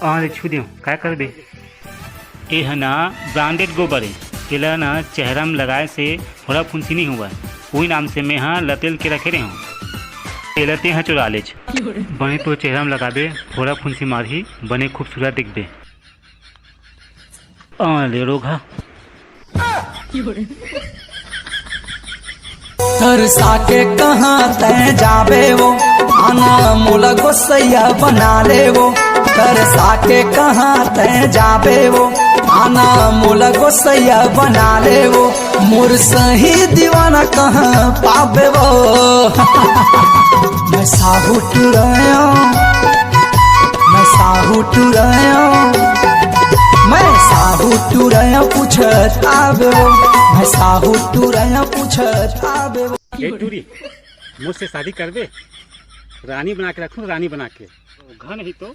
अरे छू दियो क्या कर दे। ये है ना ब्रांडेड गोबर है, केला ना चेहरा में लगाए से थोड़ा फुंसी नहीं हुआ है, वही नाम से मैं हाँ लतेल के रखे रहे हूँ। तेलते हैं चुरा लेज बने तो चेहरा में लगा दे, थोड़ा फुंसी मारी बने खूबसूरत दिख दे। ले रोगा तरसा के कहाँ तय जाबे वो, आना मोला गोसैया बना ले वो। तरसा के कहाँ तय जाबे वो, आना मोला गोसैया बना ले वो। मोर सही दीवाना कहाँ पाबे वो। मैं साहू टुराया, मैं साहू टुराया, मैं साहू टुराया पूछत आबे वो। मैं साहू टुराया पूछत आबे वो। टूरी मुझसे शादी कर दे, रानी बना के रखूं, रानी बना के घर नहीं तो